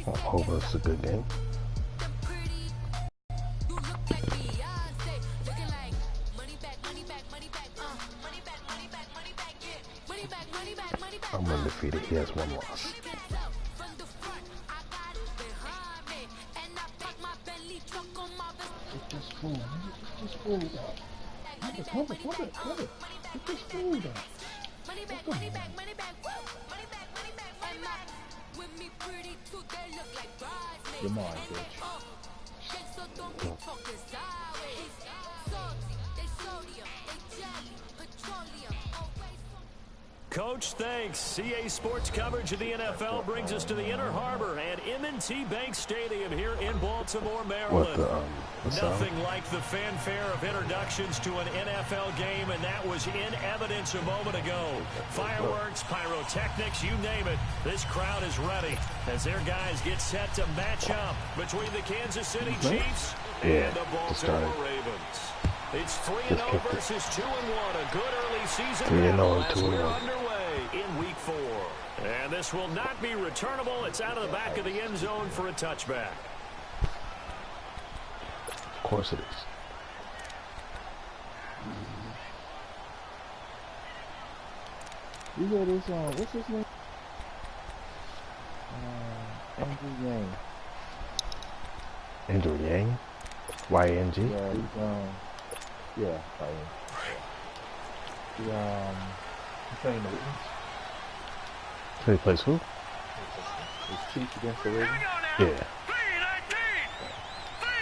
I hope it's a good game. I'm undefeated. He has one loss. It's just food. It's just food. Cover. It's just food. Come on, bitch. Coach, thanks. CA Sports coverage of the NFL brings us to the Inner Harbor and M&T Bank Stadium here in Baltimore, Maryland. Nothing like the fanfare of introductions to an NFL game, and that was in evidence a moment ago. Fireworks, pyrotechnics, you name it. This crowd is ready as their guys get set to match up between the Kansas City Chiefs and the Baltimore Ravens. It's 3-0 versus 2-1. A good early season 3-0 as we're underway in Week 4. And this will not be returnable. It's out of the back of the end zone for a touchback. Of course it is. You got this what's his name? Andrew Yang. Andrew Yang? Y-N-G? Yeah, he's yeah, he's playing the Ravens. So he plays who? It's Chiefs against the Ravens. Yeah.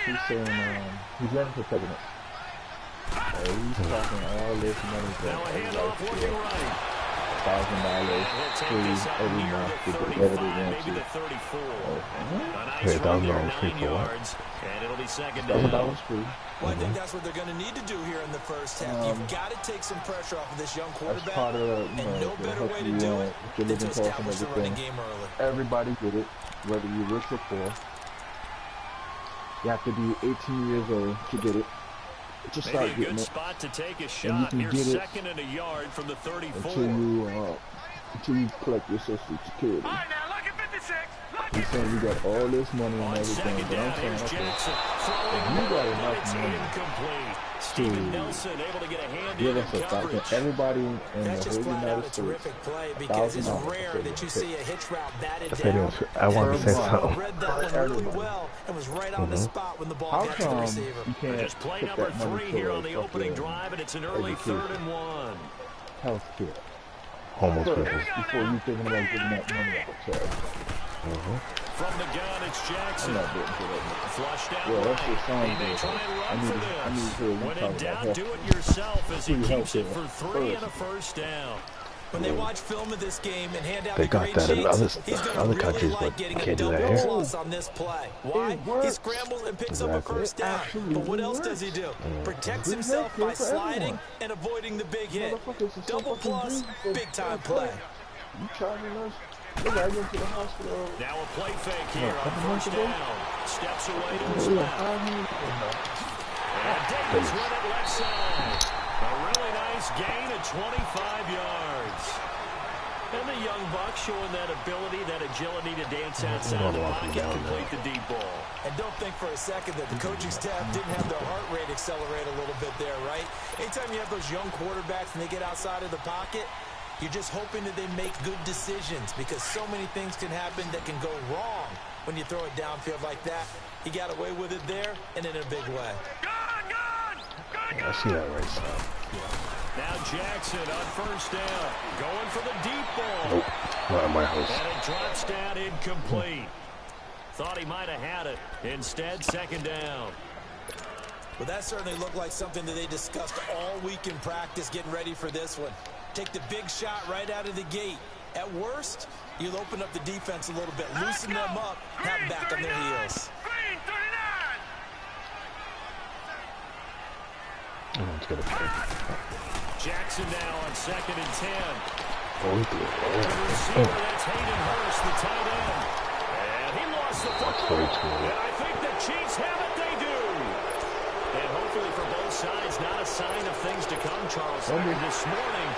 He's saying he's running for president. He's talking all this money Now a handoff working right. $1,000 free every month to do whatever they want to. Maybe the 34. Hey, $1,000 free for what? And it'll be second down. $1,000 free. Well, I think that's what they're going to need to do here in the first half. You've got to take some pressure off of this young quarterback. That's part of, and no better way to do it than to establish the running game early. Everybody get it, whether you're rich or poor. You have to be 18 years old to get it. Just start Maybe a getting good it. spot to take a shot. You're second and a yard from the 34. Until you collect your Social Security. All right, now look at 56. He's saying you got all this money and everything, but I'm saying, okay, you got enough money Steven Nelson able to get a hand give in us a coverage. thousand. Everybody in That's the just whole flat out United a States. terrific play because it's rare that you see a hitch route batted If they down. don't, I want to say something. Read that one really well and was right on the spot when the ball got to the receiver. You can't Just play put number that money 3 here on the towards opening fucking drive, and it's an early 3rd and 1. health care? Homeless people. Before you thinking about giving that money out, so. From the gun, it's Jackson. I'm not getting to that. Flushed out Yeah, that's right. your song, He may dude. try and run for I need this. to hear you When talk in about doubt, health. do it yourself as he Free keeps it health for care 3 and a first down. When they watch film of this game and hand out They the got grade that in sheets, he's going to other really countries, like but getting you a can't do that double here. plus on this play. Why? He scrambles and picks up a first down. But what else does he do? Protects himself by sliding and avoiding the big hit. Double plus, big time play. You charging us? They gotta get to the hospital. Now a play fake here on first down. Steps away to his left. And Davis with it left side. A really nice gain at 25 yards. And the young buck showing that ability, that agility to dance outside the pocket, complete the deep ball. And don't think for a second that the coaching staff didn't have their heart rate accelerate a little bit there, right? Anytime you have those young quarterbacks and they get outside of the pocket, you're just hoping that they make good decisions because so many things can happen that can go wrong when you throw it downfield like that. He got away with it there and in a big way. Yeah, I see that right side. Now Jackson on first down, going for the deep ball. Nope, not in my house. And it drops down incomplete. Thought he might have had it. Instead, second down. Well, that certainly looked like something that they discussed all week in practice getting ready for this one. Take the big shot right out of the gate. At worst, you'll open up the defense a little bit, loosen them up, have them back on their heels. Jackson now on 2nd and 10. Oh, he threw it. That's Hayden Hurst, the tight end. And he lost the football. And I think the Chiefs have it. They do. And hopefully for both sides, not a sign of things to come, Charles. This morning,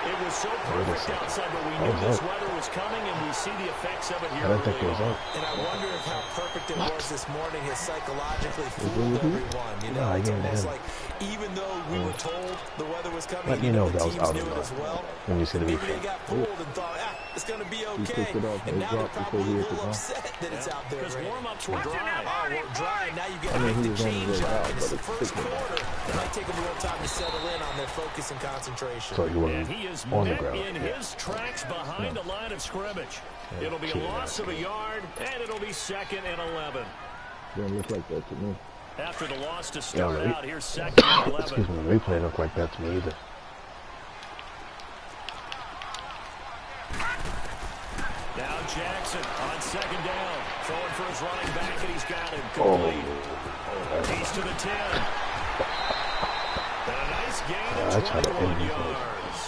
It was so perfect outside, but we knew this weather was coming, and we see the effects of it here. I don't think it was out. And I wonder if how perfect it was this morning has psychologically fooled everyone. You know, it's almost like even though we were told the weather was coming, let me know the that was teams out knew or it not as well. when you see the Maybe replay. they got fooled and thought, it's going to be okay. And now they're probably a little upset that it's out there. Because warm-ups were dry. Oh, we're dry. Now you got to make the change up. And it's the first quarter. It might take them a little time to settle in on their focus and concentration. So And he is met in his tracks behind the line of scrimmage. It'll be a loss of a yard, and it'll be 2nd and 11. Don't look like that to me. After the loss to start out, here's 2nd and 11. Excuse me, the replay look like that to me either. Now Jackson on 2nd down. Throwing for his running back, and he's got him complete. He's to the 10. And a nice gain of 21 yards.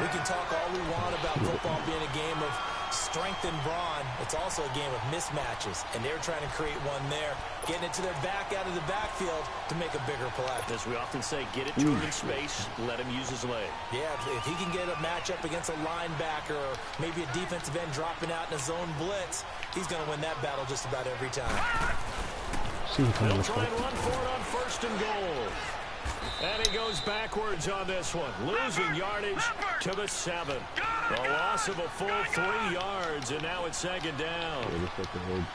We can talk all we want about football being a game of strength and brawn. It's also a game of mismatches, and they're trying to create one there, getting it to their back out of the backfield to make a bigger play. As we often say, get it to him in space, let him use his leg. Yeah, if he can get a matchup against a linebacker or maybe a defensive end dropping out in a zone blitz, he's going to win that battle just about every time. They'll try and run for it on 1st and goal. And he goes backwards on this one, losing yardage to the 7. A loss of a full 3 yards, and now it's 2nd down.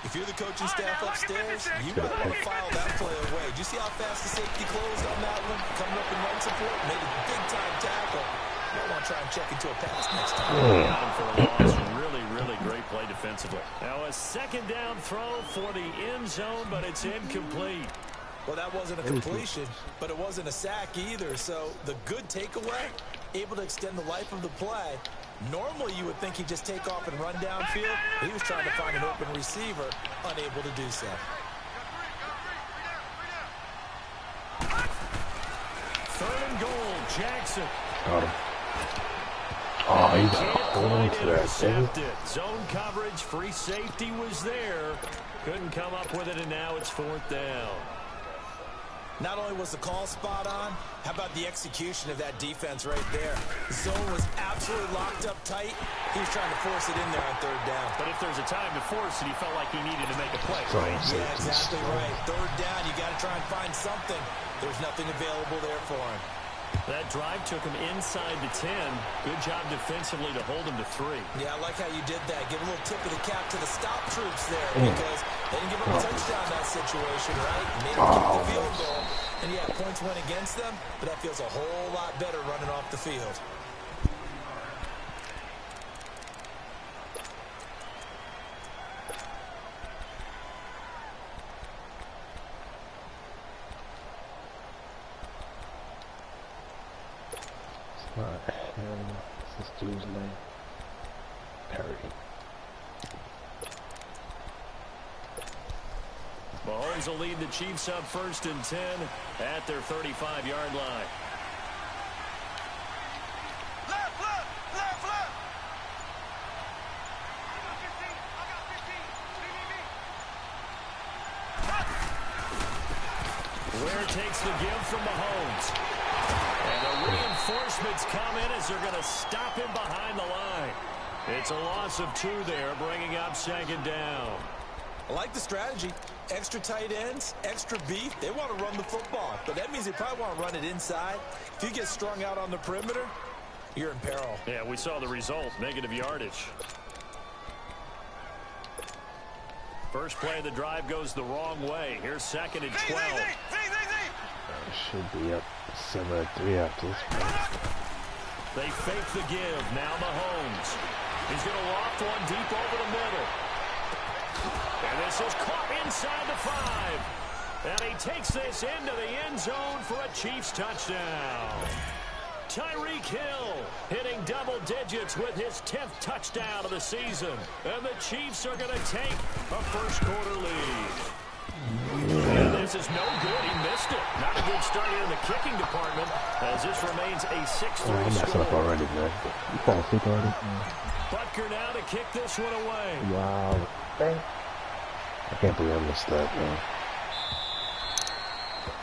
If you're the coaching staff upstairs, you might want to file that play away. Did you see how fast the safety closed on that one? Coming up in run support, made a big-time tackle. You might want to try and check into a pass next time. Got him for a loss. Really great play defensively. Now a 2nd down throw for the end zone, but it's incomplete. Well, that wasn't a completion, but it wasn't a sack either. So the good takeaway, able to extend the life of the play. Normally, you would think he'd just take off and run downfield. He was trying to find an open receiver, unable to do so. 3rd and goal, Jackson. Got him. Oh, he got a hold to that thing. Zone coverage, free safety was there. Couldn't come up with it, and now it's 4th down. Not only was the call spot on, how about the execution of that defense right there? The zone was absolutely locked up tight. He was trying to force it in there on 3rd down. But if there's a time to force it, he felt like he needed to make a play, right? Yeah, exactly right. 3rd down, you got to try and find something. There's nothing available there for him. That drive took him inside the 10. Good job defensively to hold him to 3. Yeah, I like how you did that. Give a little tip of the cap to the stop troops there because they didn't give him a touchdown in that situation, right? Made him kick the field goal. And yeah, points went against them, but that feels a whole lot better running off the field. This dude's name. Perry. Mahomes will lead the Chiefs up 1st and 10 at their 35-yard line. Ware takes the give from Mahomes. And the reinforcements come in as they're going to stop him behind the line. It's a loss of 2 there, bringing up 2nd down. I like the strategy. Extra tight ends, extra beef. They want to run the football, but that means they probably want to run it inside. If you get strung out on the perimeter, you're in peril. Yeah, we saw the result, negative yardage. First play of the drive goes the wrong way. Here's 2nd and 12. Should be up 7-3 after this point. They fake the give. Now Mahomes. He's going to loft one deep over the middle. And this is caught inside the 5. And he takes this into the end zone for a Chiefs touchdown. Tyreek Hill hitting double digits with his 10th touchdown of the season. And the Chiefs are going to take a first-quarter lead. And this is no good. He missed it. Not a good start here in the kicking department as this remains a 6-3 I'm messing score. up already, man. You fall asleep already? Butker now to kick this one away. Wow. I can't believe I missed that, man.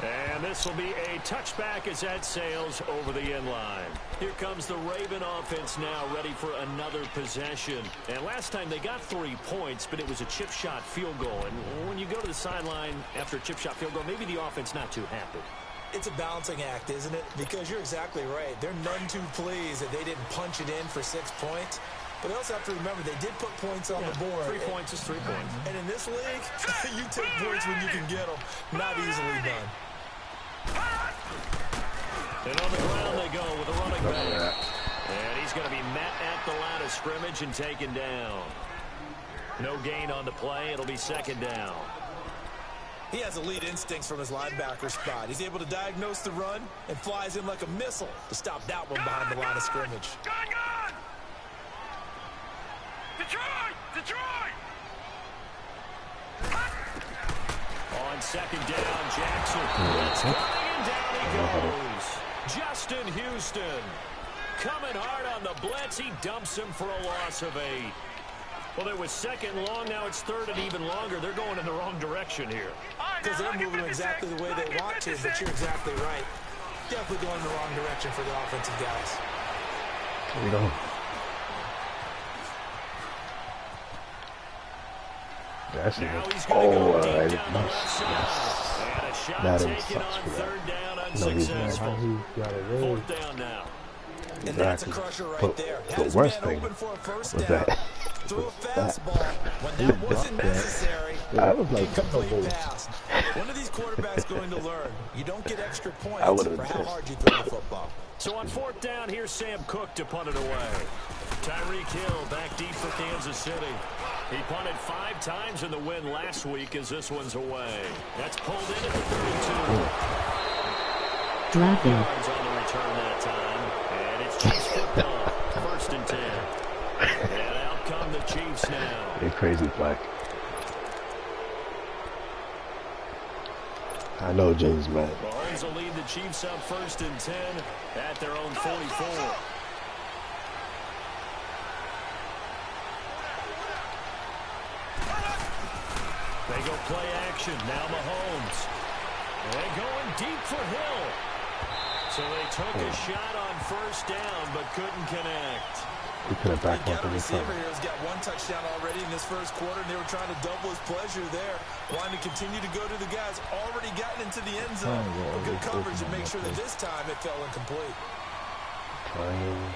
And this will be a touchback as that sails over the end line. Here comes the Raven offense now, ready for another possession. And last time they got 3 points, but it was a chip shot field goal. And when you go to the sideline after a chip shot field goal, maybe the offense not too happy. It's a balancing act, isn't it? Because you're exactly right. They're none too pleased that they didn't punch it in for 6 points. But they also have to remember they did put points on the board. 3 points is 3 points. And in this league, you take points when you can get them. Not easily done. And on the ground they go with a running back. And he's going to be met at the line of scrimmage and taken down. No gain on the play. It'll be second down. He has elite instincts from his linebacker spot. He's able to diagnose the run and flies in like a missile to stop that one behind the line of scrimmage. Gun! Detroit! On second down, Jackson. It's coming and down he goes. Justin Houston coming hard on the blitz. He dumps him for a loss of 8. Well, it was second long. Now it's third and even longer. They're going in the wrong direction here. Because they're moving exactly the way they want to, but you're exactly right. Definitely going in the wrong direction for the offensive guys. Here we go. That's now it. he's going to go deep Alright. down the left side. And a shot Madden taken sucks on for that. third down, No, he's unsuccessful. he got it in. Fourth down now. And that's a Exactly. crusher right But there. the Had his worst man thing open for a first was down. that Threw a fastball when that wasn't necessary. I was like, Incomplete pass. When are these quarterbacks going to learn? You don't get extra points I would've for been how pissed. hard you throw the football. So on fourth down, here's Sam Cook to punt it away. Tyreek Hill back deep for Kansas City. He punted 5 times in the win last week as this one's away. That's pulled in at the 32. Dropping. Yards on the return that time. And it's Chiefs football. First and 10. And out come the Chiefs now. You're crazy, Black. I know James mad. Mahomes will lead the Chiefs up first and 10 at their own 44. They go play action. Now Mahomes. And going deep for Hill. So they took a shot on first down, but couldn't connect. He could have backed They off got a in the front. receiver here who's got 1 touchdown already in this first quarter, and they were trying to double his pleasure there. Wanting to continue to go to the guys already gotten into the end zone. yeah, Good it's coverage and open make sure that up this time it fell incomplete. Triangle.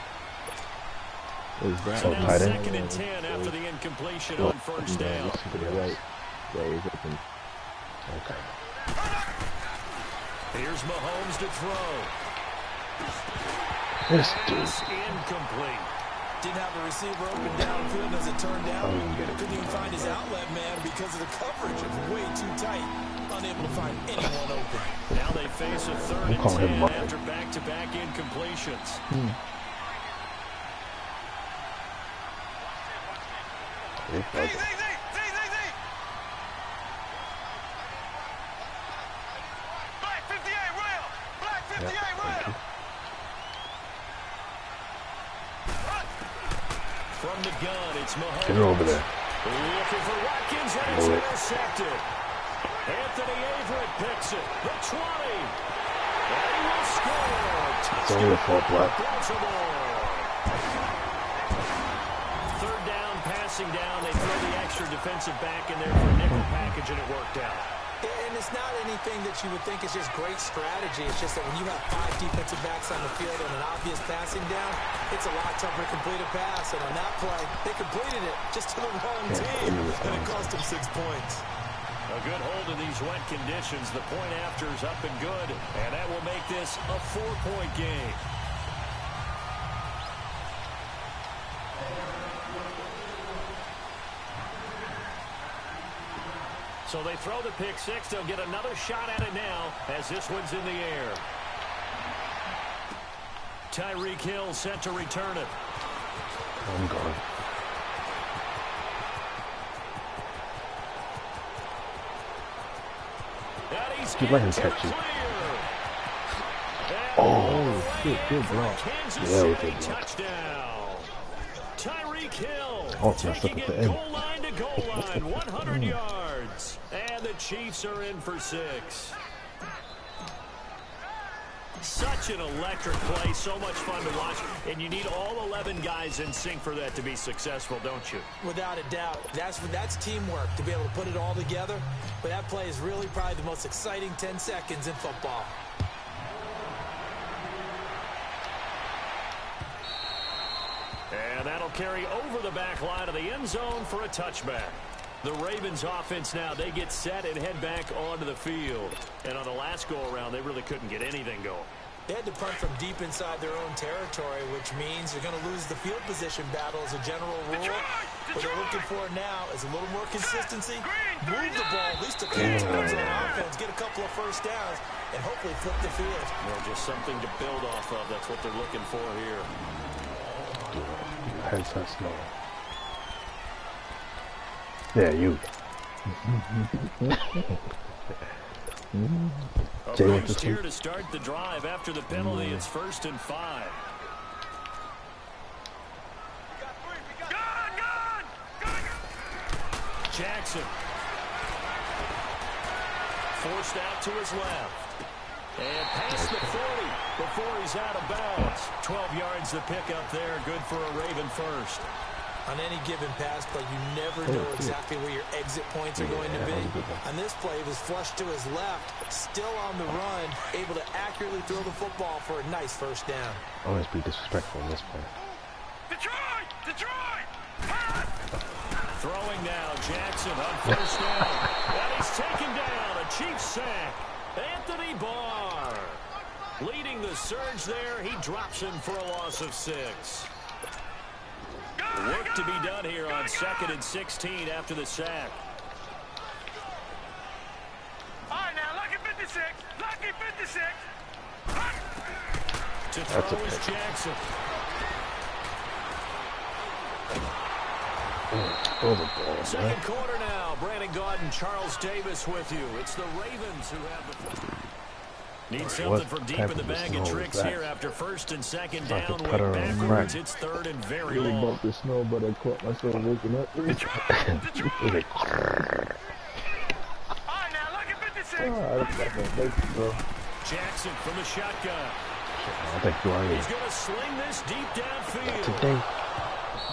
Is that So Oh, now tight end. second and 10 after the incompletion on first down. You're right. Yeah, he's open. Okay. Here's Mahomes to throw. This dude. It's incomplete. Didn't have a receiver open downfield as it turned down. I wouldn't get it. Couldn't even find his outlet man because of the coverage. It was way too tight. Unable to find anyone open. Now they face a third and call him 10 Martin. after back-to-back incompletions. Okay. Black 58 real! Black 58 real! From the gun, it's Mahomes. Get her over there. Looking for Watkins, and it's Bullet. intercepted. Anthony Averett picks it. The 20. And he will score. It's only a fault, Black. Baltimore. Third down, passing down. They throw the extra defensive back in there for a nickel package, and it worked out. And it's not anything that you would think is just great strategy. It's just that when you have 5 defensive backs on the field on an obvious passing down, it's a lot tougher to complete a pass. And on that play, they completed it just to the wrong team, and it cost them 6 points. A good hold in these wet conditions. The point after is up and good, and that will make this a 4-point game. So they throw the pick six. They'll get another shot at it now as this one's in the air. Tyreek Hill set to return it. I'm gone. Dude, let him catch it. Oh, shit, good block. Yeah, we did block. Touchdown. Tyreek Hill Oh, messed up taking at the it end. goal line to goal line, 100 yards. And the Chiefs are in for 6. Such an electric play, so much fun to watch, and you need all 11 guys in sync for that to be successful, don't you? Without a doubt. That's teamwork, to be able to put it all together. But that play is really probably the most exciting 10 seconds in football. And that'll carry over the back line of the end zone for a touchback. The Ravens offense now, they get set and head back onto the field. And on the last go-around, they really couldn't get anything going. They had to punt from deep inside their own territory, which means they're going to lose the field position battle as a general rule. What they're looking for now is a little more consistency, move the ball at least a few times on offense, get a couple of first downs, and hopefully flip the field. Just something to build off of. That's what they're looking for here. Headset slow. Yeah, you. A boost here to start the drive after the penalty. It's 1st and 5. Jackson. Forced out to his left. And past the 40 before he's out of bounds. 12 yards to pick up there. Good for a Raven first. On any given pass play, you never know exactly where your exit points are going to be. On this play, he was flushed to his left, still on the run, able to accurately throw the football for a nice first down. Always be disrespectful in this play. Detroit! Detroit! Throwing now, Jackson on first down. And he's taken down. A Chiefs sack. Anthony Barr leading the surge there. He drops him for a loss of 6. Work to be done here on 2nd and 16 after the sack. All right, now, lucky 56. Lucky 56. To throw is Jackson. Oh, the ball, Second quarter now. Brandon Gaudin, Charles Davis with you. It's the Ravens who have the... Need something from deep in the bag of tricks here after 1st and 2nd down. Way backwards. It's 3rd and very long. Really bumped the snow, but I caught myself waking up. All right, now, lucky 56. Jackson from the shotgun. I think you are. He's going to sling this deep downfield. Today.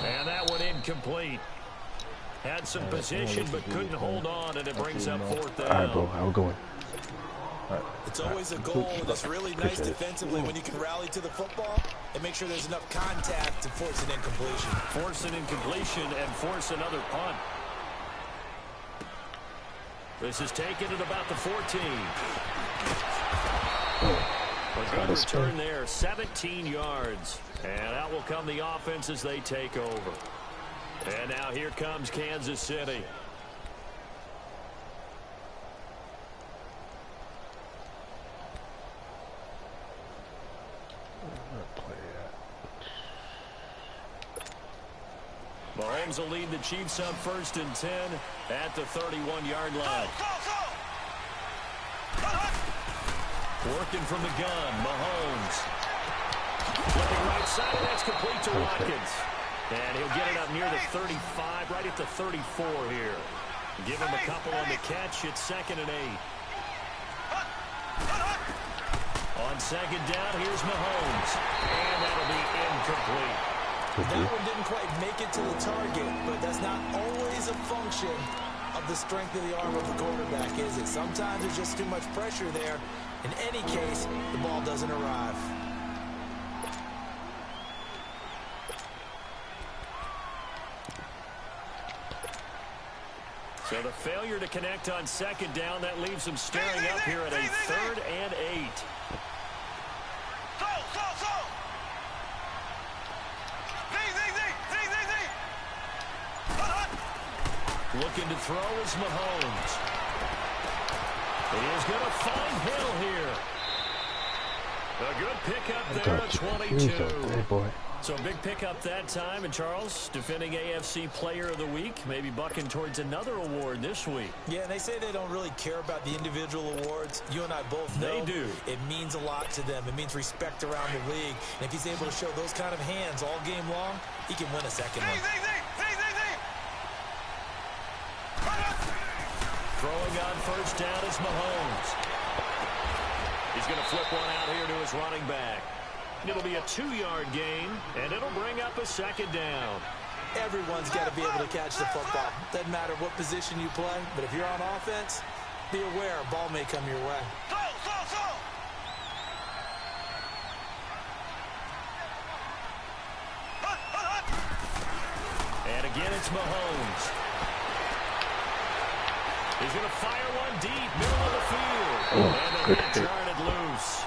And that one incomplete. Had some position, but couldn't hold on, and it brings up 4th down. All right, bro. How we going? It's always a goal that's really nice defensively when you can rally to the football and make sure there's enough contact to force an incompletion. Force an incompletion and force another punt. This is taken at about the 14. A good return there, 17 yards. And out will come the offense as they take over. And now here comes Kansas City. Mahomes will lead the Chiefs up 1st and 10 at the 31-yard line. Working from the gun, Mahomes. Flipping right side, and that's complete to Watkins. And he'll get it up near the 35, right at the 34 here. Give him a couple on the catch. It's 2nd and 8. On 2nd down, here's Mahomes. And that'll be incomplete. That one didn't quite make it to the target, but that's not always a function of the strength of the arm of the quarterback, is it? Sometimes there's just too much pressure there. In any case, the ball doesn't arrive. So the failure to connect on 2nd down, that leaves them staring up here at a 3rd and 8. Looking to throw is Mahomes. He is going to find Hill here. A good pickup there at 22. So big pickup that time. And Charles, defending AFC Player of the Week, maybe bucking towards another award this week. Yeah, and they say they don't really care about the individual awards. You and I both know they do. It means a lot to them. It means respect around the league. And if he's able to show those kind of hands all game long, he can win a second one. Throwing on 1st down is Mahomes. He's going to flip one out here to his running back. It'll be a 2-yard gain, and it'll bring up a second down. Everyone's got to be able to catch the football. Doesn't matter what position you play, but if you're on offense, be aware a ball may come your way. And again, it's Mahomes. He's going to fire one deep, middle of the field. And the hit turned it loose.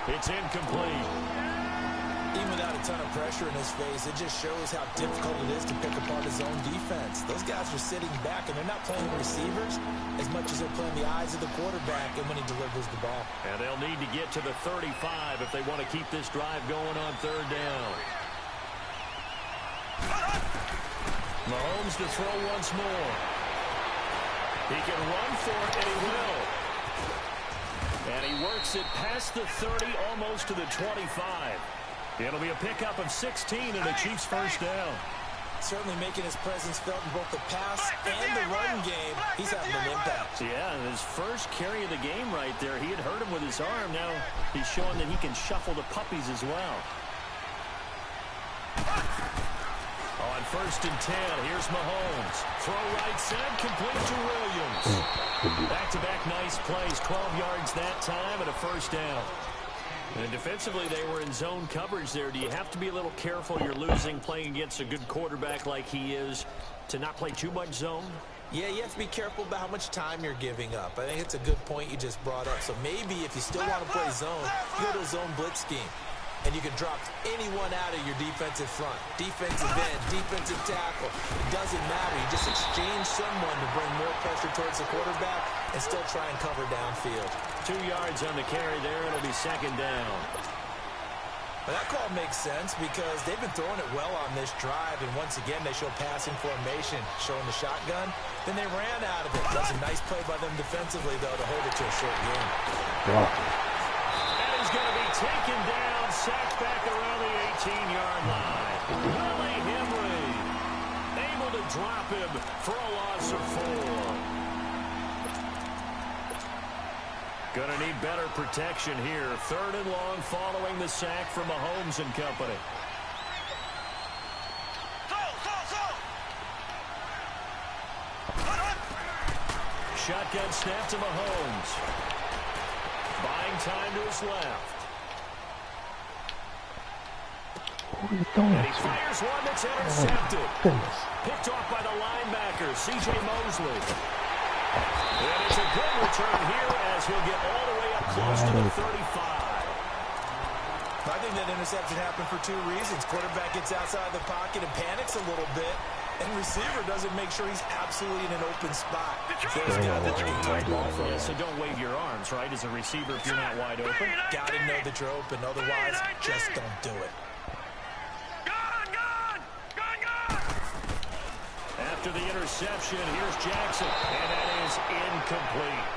It's incomplete. Even without a ton of pressure in his face, it just shows how difficult it is to pick apart his own defense. Those guys are sitting back, and they're not playing receivers as much as they're playing the eyes of the quarterback and when he delivers the ball. And they'll need to get to the 35 if they want to keep this drive going on 3rd down. Mahomes to throw once more. He can run for it, and he will. And he works it past the 30, almost to the 25. It'll be a pickup of 16 and a Chiefs first down. Certainly making his presence felt in both the pass and the run game. He's having an impact. Yeah, his first carry of the game right there, he had hurt him with his arm. Now he's showing that he can shuffle the puppies as well. On 1st and 10, here's Mahomes. Throw right side, complete to Williams. Back-to-back nice plays, 12 yards that time and a first down. And defensively, they were in zone coverage there. Do you have to be a little careful? You're losing playing against a good quarterback like he is to not play too much zone? Yeah, you have to be careful about how much time you're giving up. I think it's a good point you just brought up. So maybe if you still want to play zone, you go to a zone blitz scheme. And you can drop anyone out of your defensive front. Defensive end, defensive tackle. It doesn't matter. You just exchange someone to bring more pressure towards the quarterback and still try and cover downfield. 2 yards on the carry there. It'll be 2nd down. Well, that call makes sense because they've been throwing it well on this drive. And once again, they show passing formation, showing the shotgun. Then they ran out of it. That was a nice play by them defensively, though, to hold it to a short game. Wow. And he's going to be taken down, sacked back around the 18-yard line. Willie Henry able to drop him for a loss of 4. Going to need better protection here. 3rd and long following the sack from Mahomes and company. Shotgun snap to Mahomes. Buying time to his left. What are you doing? And he fires one that's intercepted. Picked off by the linebacker, C.J. Mosley. And it's a good return here as he'll get all the way up close to the 35. I think that interception happened for 2 reasons. Quarterback gets outside the pocket and panics a little bit. And receiver doesn't make sure he's absolutely in an open spot. There's got to be a great ball for him. So don't wave your arms, right, as a receiver if you're not wide open. Got to know that you're open. Otherwise, just don't do it. After the interception, here's Jackson, and that is incomplete.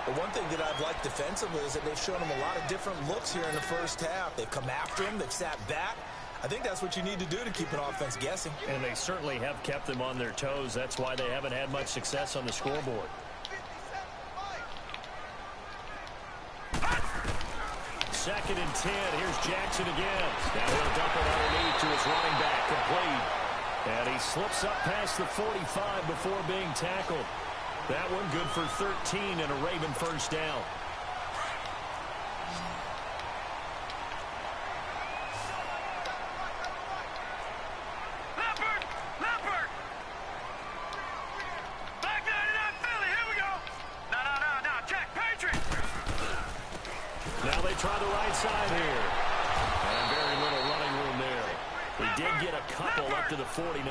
But one thing that I've liked defensively is that they've shown him a lot of different looks here in the first half. They've come after him. They've sat back. I think that's what you need to do to keep an offense guessing. And they certainly have kept them on their toes. That's why they haven't had much success on the scoreboard. 2nd and 10. Here's Jackson again. Now he'll dump it underneath to his running back, complete. And he slips up past the 45 before being tackled. That one good for 13 and a Raven first down. Leopard! Back 99 Philly, here we go! No, check, Patriots! Now they try the right side here. And very little running room there. They did get a couple up to the 49.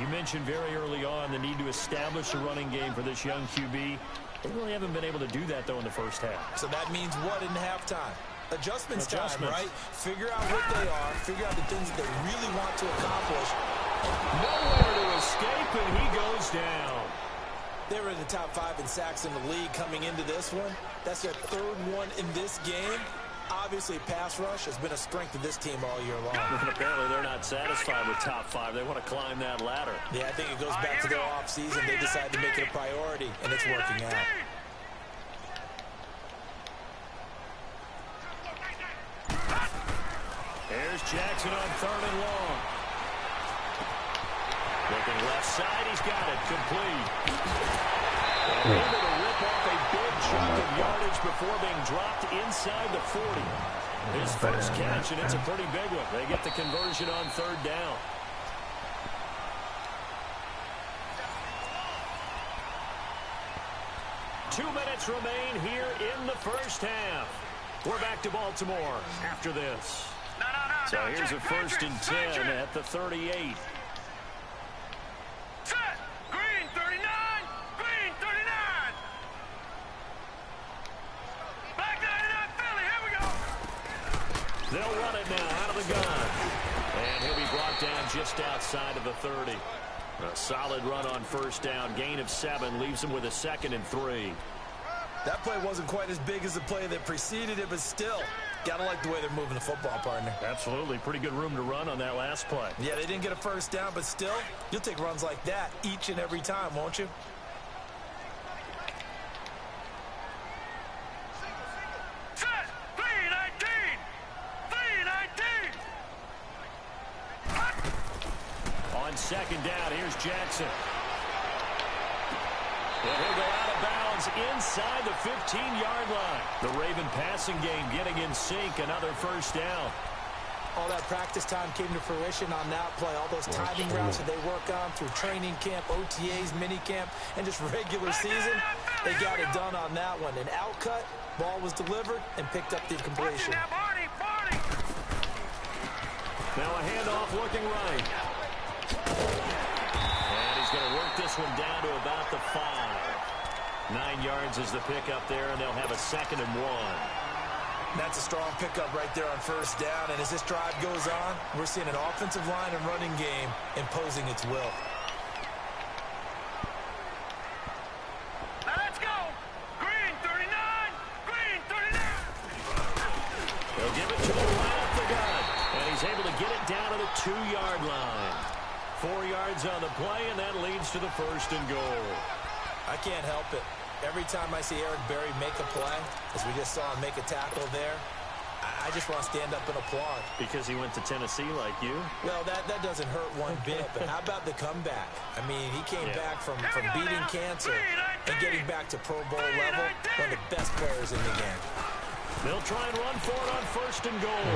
You mentioned very early on the need to establish a running game for this young QB. They really haven't been able to do that, though, in the first half. So that means what in halftime? Adjustments time, right? Figure out what they are. Figure out the things that they really want to accomplish. Nowhere to escape, and he goes down. They were in the top 5 in sacks in the league coming into this one. That's their 3rd one in this game. Obviously, pass rush has been a strength of this team all year long. And apparently they're not satisfied with top 5. They want to climb that ladder. Yeah, I think it goes back to their offseason. They decided to make it a priority, and it's working out. Jackson on 3rd and long. Looking left side, he's got it. Complete. And able to rip off a big chunk of yardage before being dropped inside the 40. His first catch, and it's a pretty big one. They get the conversion on 3rd down. Two minutes remain here in the first half. We're back to Baltimore after this. So here's a 1st and 10 at the 38. Set. Green 39. Green 39. Back 99 Philly. Here we go. They'll run it now out of the gun. And he'll be brought down just outside of the 30. A solid run on 1st down. Gain of 7 leaves him with a 2nd and 3. That play wasn't quite as big as the play that preceded it, but still, gotta like the way they're moving the football, partner. Absolutely. Pretty good room to run on that last play. Yeah, they didn't get a 1st down, but still, you'll take runs like that each and every time, won't you? Set. 319. 319. On 2nd down, here's Jackson. And he'll go out of bounds inside the 15-yard line. The Raven passing game getting in sync. Another 1st down. All that practice time came to fruition on that play. All those timing routes that they work on through training camp, OTAs, minicamp, and just regular season, they got it done on that one. An outcut, ball was delivered, and picked up the completion. Now a handoff looking right. And he's going to work this one down to about the 5. 9 yards is the pickup there, and they'll have a 2nd and 1. That's a strong pickup right there on 1st down, and as this drive goes on, we're seeing an offensive line and running game imposing its will. Let's go. Green 39. Green 39. They'll give it to him right up the gut, and he's able to get it down to the 2-yard line. 4 yards on the play, and that leads to the 1st and goal. I can't help it. Every time I see Eric Berry make a play, as we just saw him make a tackle there, I just want to stand up and applaud. Because he went to Tennessee like you? Well, that doesn't hurt one bit, but how about the comeback? I mean, he came back from beating cancer and getting back to Pro Bowl level, one of the best players in the game. They'll try and run for it on 1st and goal.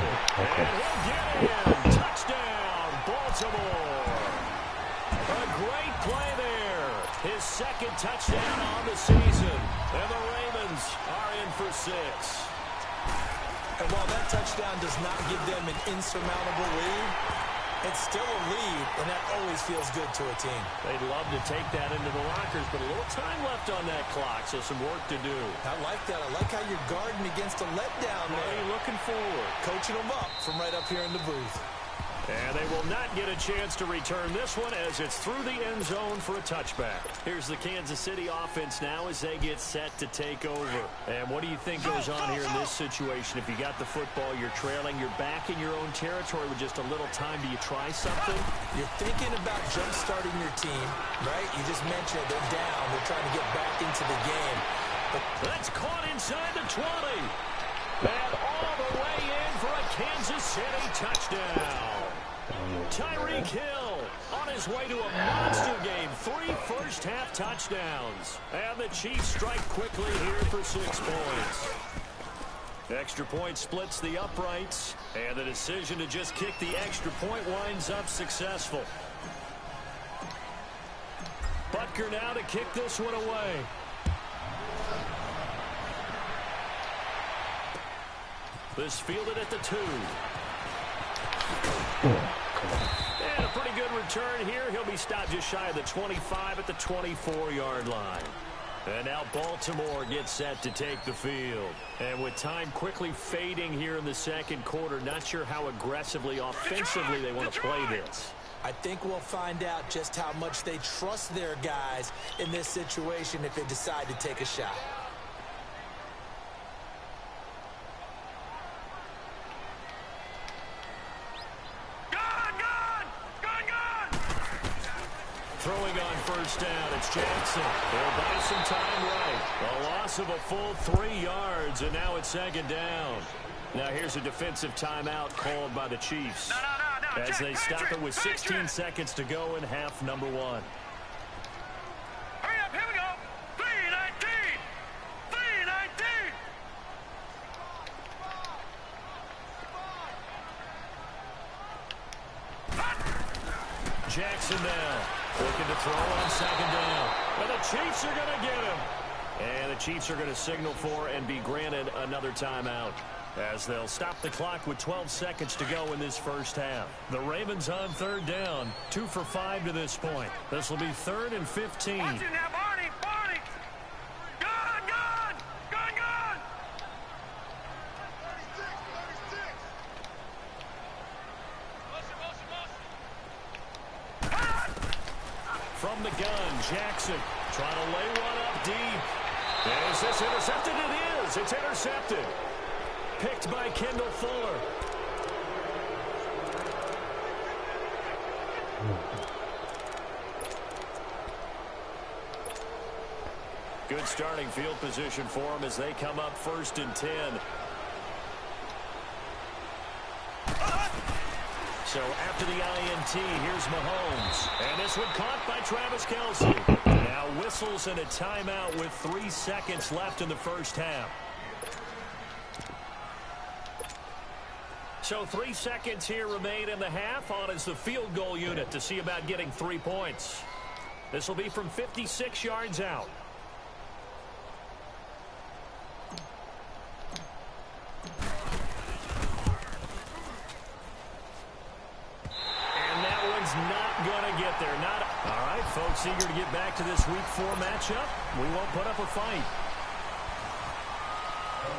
And he'll get in. Touchdown, Baltimore. A great play there. His 2nd touchdown on the season. And the Ravens are in for 6. And while that touchdown does not give them an insurmountable lead, it's still a lead, and that always feels good to a team. They'd love to take that into the lockers, but a little time left on that clock, so some work to do. I like that. I like how you're guarding against a letdown there. What are you looking forward? Coaching them up from right up here in the booth. And they will not get a chance to return this one as it's through the end zone for a touchback. Here's the Kansas City offense now as they get set to take over. And what do you think goes on here in this situation? If you got the football, you're trailing, you're back in your own territory with just a little time. Do you try something? You're thinking about jump-starting your team, right? You just mentioned they're down. They're trying to get back into the game. But that's caught inside the 20. And all the way in for a Kansas City touchdown. Tyreek Hill on his way to a monster game. 3 first-half touchdowns. And the Chiefs strike quickly here for 6 points. Extra point splits the uprights. And the decision to just kick the extra point winds up successful. Butker now to kick this one away. This fielded at the 2. And a pretty good return here. He'll be stopped just shy of the 25 at the 24-yard line. And now Baltimore gets set to take the field. And with time quickly fading here in the 2nd quarter, not sure how aggressively, offensively they want to play this. I think we'll find out just how much they trust their guys in this situation if they decide to take a shot. Throwing on 1st down, it's Jackson. They'll buy some time right. A loss of a full 3 yards, and now it's 2nd down. Now here's a defensive timeout called by the Chiefs. As they stop it with 16 seconds to go in half number 1. Hurry up, here we go. 3:19. 3:19. Jackson now looking to throw on second down. And the Chiefs are going to get him. And the Chiefs are going to signal for and be granted another timeout, as they'll stop the clock with 12 seconds to go in this first half. The Ravens on third down, 2 for 5 to this point. This will be 3rd and 15. Watch it now, Barney. Barney. Gone, gone. Gone, gone. From the gun, Jackson trying to lay one up deep. Is this intercepted? It is. It's intercepted. Picked by Kendall Fuller. Good starting field position for them as they come up 1st and 10. So after the INT, here's Mahomes. And this one caught by Travis Kelce. Now whistles and a timeout with 3 seconds left in the first half. So 3 seconds here remain in the half. On is the field goal unit to see about getting 3 points. This will be from 56 yards out. Not going to get there. All right, folks, eager to get back to this Week 4 matchup. We won't put up a fight.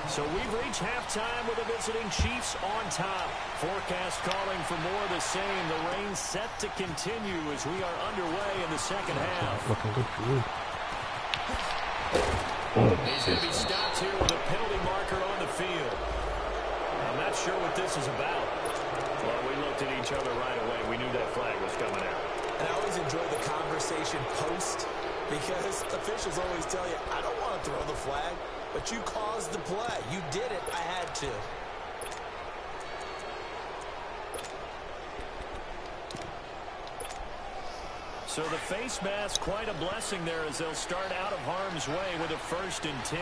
So we've reached halftime with the visiting Chiefs on top. Forecast calling for more of the same. The rain set to continue as we are underway in the second half. Looking good for you. He's going to be stopped here with a penalty marker on the field. I'm not sure what this is about. Well, we looked at each other right away. We knew that flag was coming out. And I always enjoy the conversation post, because officials always tell you, I don't want to throw the flag, but you caused the play. You did it. I had to. So the face mask, quite a blessing there as they'll start out of harm's way with a 1st and 10.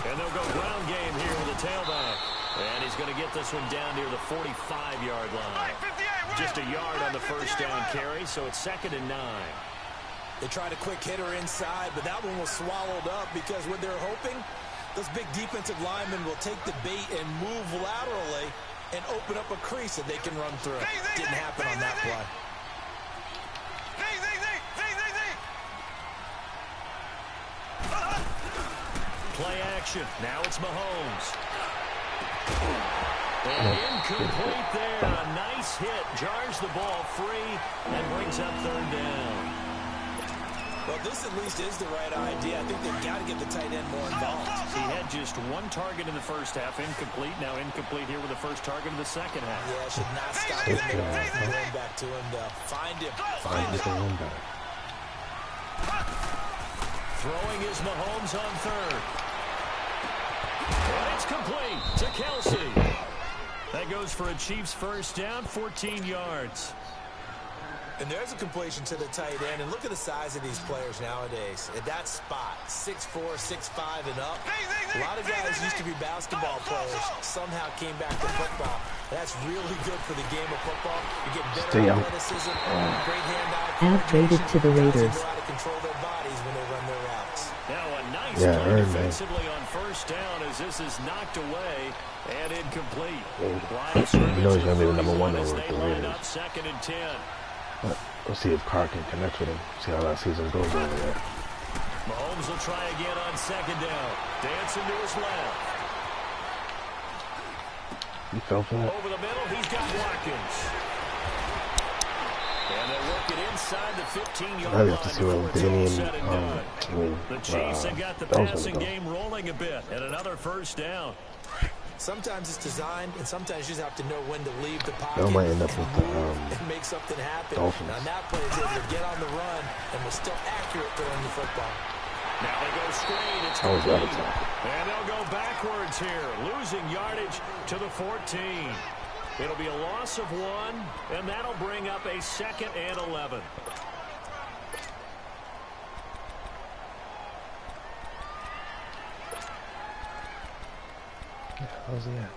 And they'll go ground game here with a tailback. And he's going to get this one down near the 45-yard line. Just a yard on the first down carry, so it's 2nd and 9. They tried a quick hitter inside, but that one was swallowed up because what they're hoping, those big defensive linemen will take the bait and move laterally and open up a crease that they can run through. Didn't happen on that play. Play action. Now it's Mahomes. And incomplete there. A nice hit. Jars the ball free and brings up 3rd down. Well, this at least is the right idea. I think they've got to get the tight end more involved. He had just 1 target in the first half. Incomplete. Now incomplete here with the first target of the second half. Yeah, should not stop him there. Going back to him to find him. Find him. Throwing is Mahomes on 3rd. And it's complete to Kelce. That goes for a Chiefs first down, 14 yards. And there's a completion to the tight end. And look at the size of these players nowadays. At that spot, 6'4", 6'5", and up. A lot of guys used to be basketball players. Somehow came back to football. That's really good for the game of football. You get better athleticism, great hand-eye traded to the Raiders. Guys know how to control their bodies when they run their routes. Now a nice play defensively on first down as this is knocked away and incomplete. You know he's going to be the number 1 over the Raiders. 2nd and 10. But we'll see if Carr can connect with him. See how that season goes over there. Mahomes will try again on 2nd down. Dancing to his left. He fell for that. Over the middle, he's got Watkins. And they work it inside the 15-yard line. I have to see what the Chiefs have got the passing game rolling a bit. And another first down. Sometimes it's designed, and sometimes you just have to know when to leave the pocket That might end up with and make something happen. Dolphins. Now that play is able to get on the run and was still accurate throwing the football. Now they go screen. It's How was that complete. attack? And they'll go backwards here, losing yardage to the 14. It'll be a loss of 1, and that'll bring up a 2nd and 11. How's he at?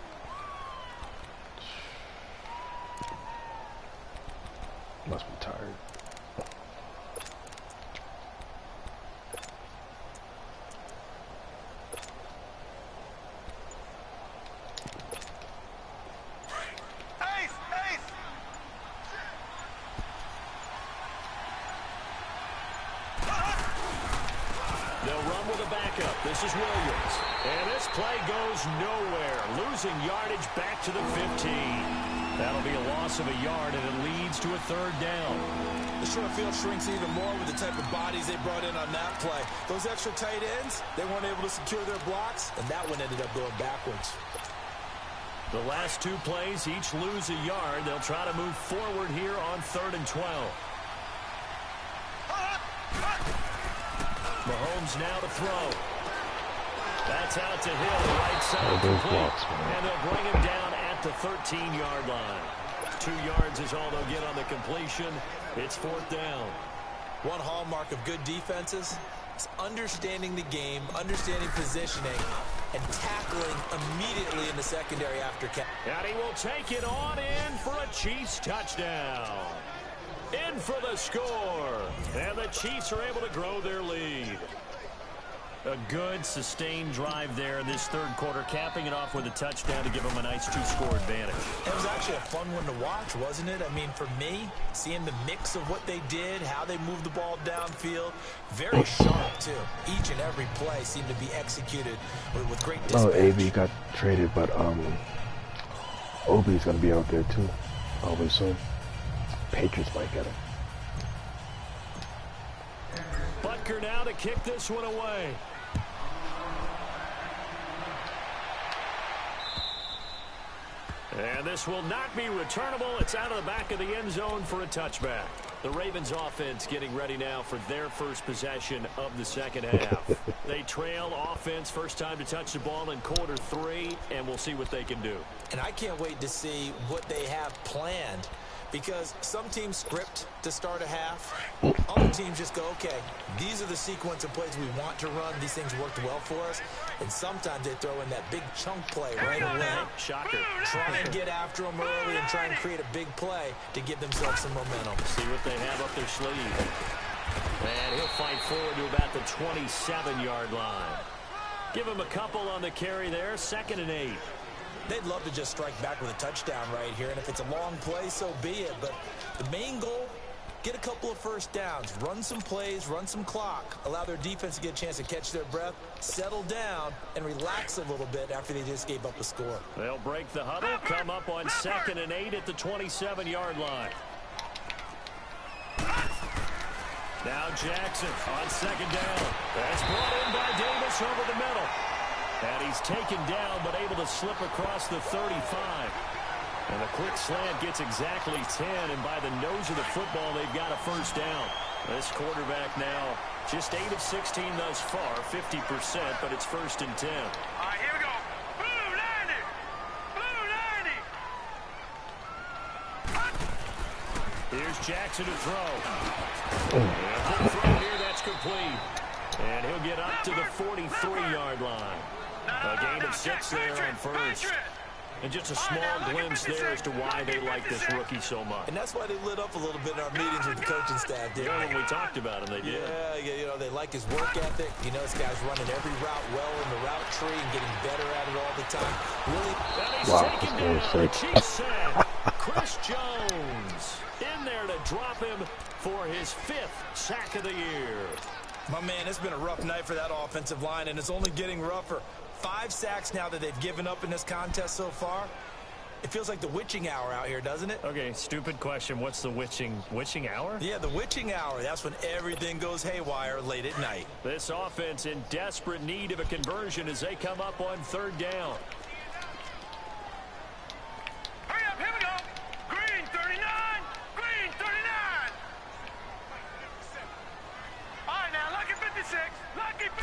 Must be tired. Ace! Ace! They'll run with a backup. This is Williams. And this play goes nowhere, losing yardage back to the 15. That'll be a loss of a yard, and it leads to a 3rd down. The short field shrinks even more with the type of bodies they brought in on that play. Those extra tight ends, they weren't able to secure their blocks, and that one ended up going backwards. The last 2 plays each lose a yard. They'll try to move forward here on 3rd and 12. Mahomes now to throw. That's out to Hill, right side complete. And they'll bring him down at the 13-yard line. 2 yards is all they'll get on the completion. It's 4th down. One hallmark of good defenses is understanding the game, understanding positioning, and tackling immediately in the secondary after catch. And he will take it on in for a Chiefs touchdown. In for the score. And the Chiefs are able to grow their lead. A good, sustained drive there in this 3rd quarter, capping it off with a touchdown to give them a nice 2-score advantage. It was actually a fun one to watch, wasn't it? I mean, for me, seeing the mix of what they did, how they moved the ball downfield, very sharp, too. Each and every play seemed to be executed with great dispatch. Oh, AB got traded, but Obi's going to be out there, too. Always soon. Patriots might get him. Butker now to kick this one away. And this will not be returnable. It's out of the back of the end zone for a touchback. The Ravens offense getting ready now for their first possession of the 2nd half. They trail offense, first time to touch the ball in quarter 3, and we'll see what they can do. And I can't wait to see what they have planned, because some teams script to start a half. Other teams just go, okay, these are the sequence of plays we want to run. These things worked well for us. And sometimes they throw in that big chunk play right away. Shocker. Try and get after them early and try and create a big play to give themselves some momentum. See what they have up their sleeve. And he'll fight forward to about the 27-yard line. Give him a couple on the carry there. 2nd and 8. They'd love to just strike back with a touchdown right here, and if it's a long play, so be it. But the main goal, get a couple of first downs, run some plays, run some clock, allow their defense to get a chance to catch their breath, settle down, and relax a little bit after they just gave up a score. They'll break the huddle, come up on 2nd and 8 at the 27-yard line. Now Jackson on 2nd down. That's brought in by Davis over the middle. And he's taken down, but able to slip across the 35. And a quick slant gets exactly 10, and by the nose of the football, they've got a first down. This quarterback now just 8 of 16 thus far, 50%, but it's 1st and 10. All right, here we go. Blue 90! Blue 90! Here's Jackson to throw. And throw here, that's complete. And he'll get up to the 43-yard line. A gain of 6 there on first. And just a small glimpse there as to why they like this rookie so much. And that's why they lit up a little bit in our meetings with the coaching staff, didn't Yeah, they? when we talked about him, they did. Yeah, you know, they like his work ethic. You know, this guy's running every route well in the route tree and getting better at it all the time. Really? And he's Wow, taken that's down. The sick. Chiefs said Chris Jones in there to drop him for his 5th sack of the year. My man, it's been a rough night for that offensive line, and it's only getting rougher. 5 sacks now that they've given up in this contest so far. It feels like the witching hour out here, doesn't it? Okay, stupid question. What's the witching hour? Yeah, the witching hour. That's when everything goes haywire late at night. This offense in desperate need of a conversion as they come up on 3rd down. Hurry up, here we go. Green 39! Green 39! All right, now, lucky 56. Lucky 56!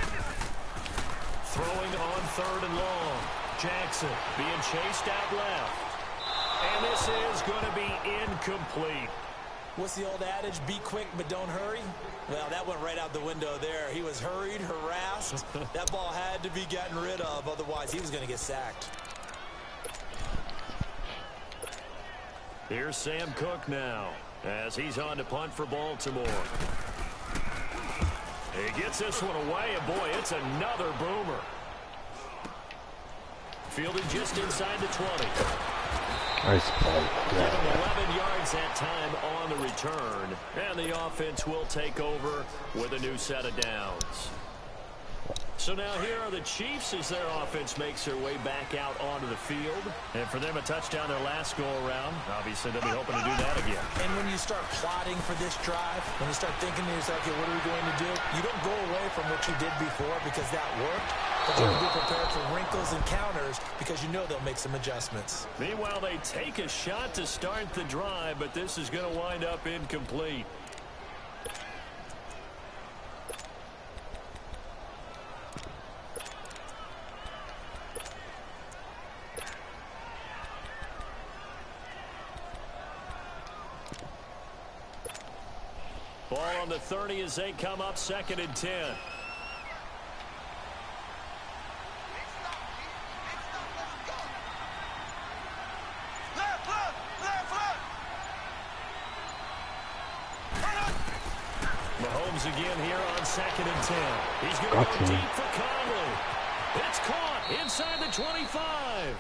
Jackson being chased out left. And this is going to be incomplete. What's the old adage? Be quick, but don't hurry. Well, that went right out the window there. He was hurried, harassed. That ball had to be gotten rid of. Otherwise, he was going to get sacked. Here's Sam Cook now as he's on to punt for Baltimore. He gets this one away, and boy, it's another boomer. Fielded just inside the 20. Nice play. Give him 11 yards that time on the return. And the offense will take over with a new set of downs. So now here are the Chiefs as their offense makes their way back out onto the field. And for them, a touchdown their last go-around. Obviously, they'll be hoping to do that again. And when you start plotting for this drive, when you start thinking to yourself, okay, what are we going to do? You don't go away from what you did before because that worked. But you have to be prepared for wrinkles and counters because you know they'll make some adjustments. Meanwhile, they take a shot to start the drive, but this is going to wind up incomplete. Ball on the 30 as they come up 2nd and 10. Mahomes again here on 2nd and 10. He's going to go deep for Conley. It's caught inside the 25.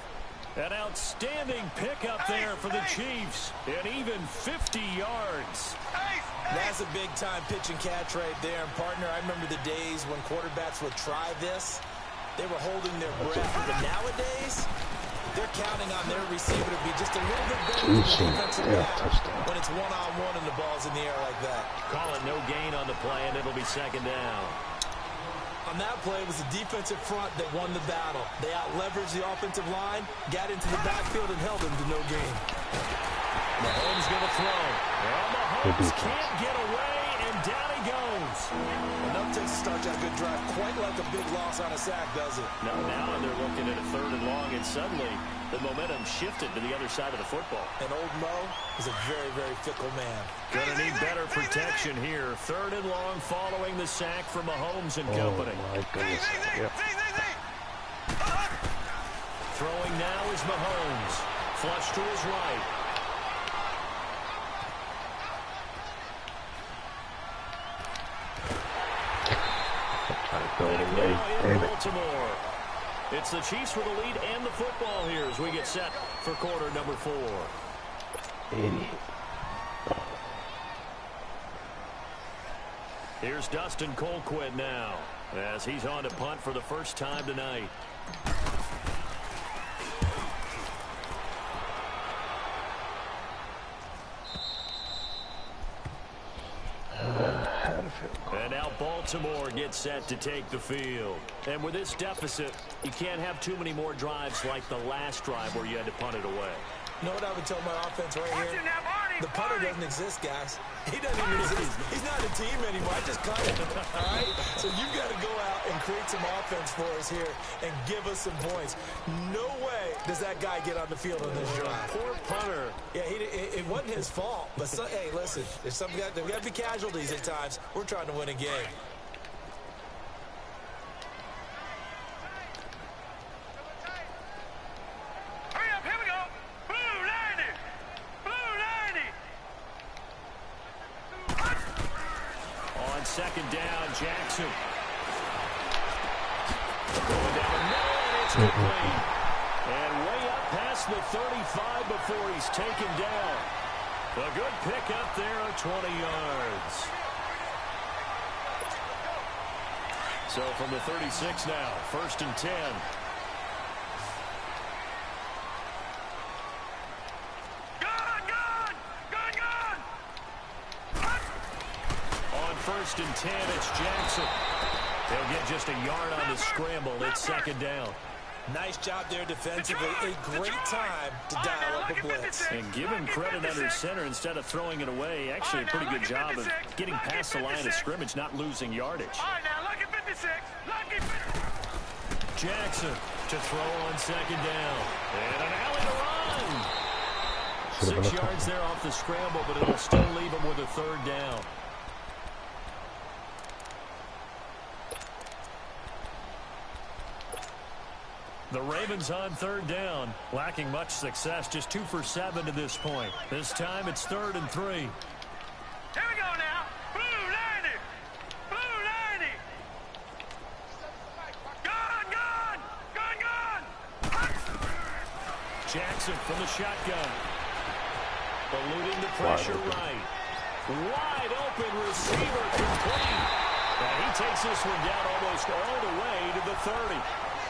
An outstanding pickup there for the Chiefs. And even 50 yards. That's a big-time pitch and catch right there. And, partner, I remember the days when quarterbacks would try this. They were holding their breath. But nowadays, they're counting on their receiver to be just a little bit better than the defensive back when it's one-on-one and the ball's in the air like that. Call it no gain on the play, and it'll be 2nd down. On that play, it was the defensive front that won the battle. They out-leveraged the offensive line, got into the backfield, and held them to no gain. Mahomes going to throw. Well, Mahomes can't get away, and down he goes. Enough takes to start that good drive. Quite like a big loss on a sack, does it? Now they're looking at a 3rd and long, and suddenly the momentum shifted to the other side of the football. And old Mo is a very, very fickle man. Going to need better protection here. 3rd and long following the sack from Mahomes and company. Oh, my goodness. Yep. Throwing now is Mahomes. Flush to his right. Baltimore. It's the Chiefs with the lead and the football here as we get set for quarter number 4. Idiot. Here's Dustin Colquitt now as he's on to punt for the first time tonight. And now Baltimore gets set to take the field. And with this deficit, you can't have too many more drives like the last drive where you had to punt it away. You know what I would tell my offense right here? The punter doesn't exist, guys. He doesn't even exist. He's not a team anymore. I just cut him. All right? So you've got to go out and create some offense for us here and give us some points. No way does that guy get on the field on this drive. Poor punter. Yeah, it wasn't his fault. But, hey, listen, there's got to be casualties at times. We're trying to win a game. Second down, Jackson. Going down the middle, and it's complete. And way up past the 35 before he's taken down. A good pickup there at 20 yards. So from the 36 now, 1st and 10. First and 10, it's Jackson. They'll get just a yard on the scramble. It's 2nd down. Nice job there defensively. A great time to dial up a blitz. And give him credit under center instead of throwing it away. Actually, a pretty good job of getting past the line of scrimmage, not losing yardage. All right, now, lucky 56. Lucky 56. Jackson To throw on second down. And an alley to run. 6 yards there off the scramble, but it'll still leave him with a third down. The Ravens on third down, lacking much success, just 2 for 7 to this point. This time it's 3rd and 3. Here we go now. Blue 90. Blue 90. Gun, gun. Gun, gun. Jackson from the shotgun. Eluding the pressure right. Wide open receiver complete. And he takes this one down almost all the way to the 30.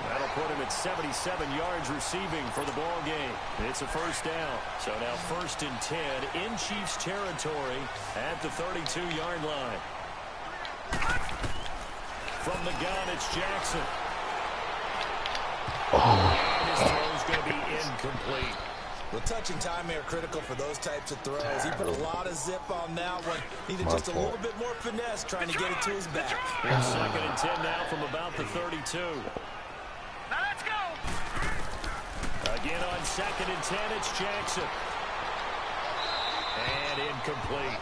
That'll put him at 77 yards receiving for the ball game. It's a first down. So now 1st and 10 in Chiefs territory at the 32-yard line. From the gun, it's Jackson. And his throw's going to be incomplete. Well, touch and time are critical for those types of throws. He put a lot of zip on that one. Needed just a little bit more finesse trying to get it to his back. Here's 2nd and 10 now from about the 32. Now let's go. Again on 2nd and 10, it's Jackson. And incomplete.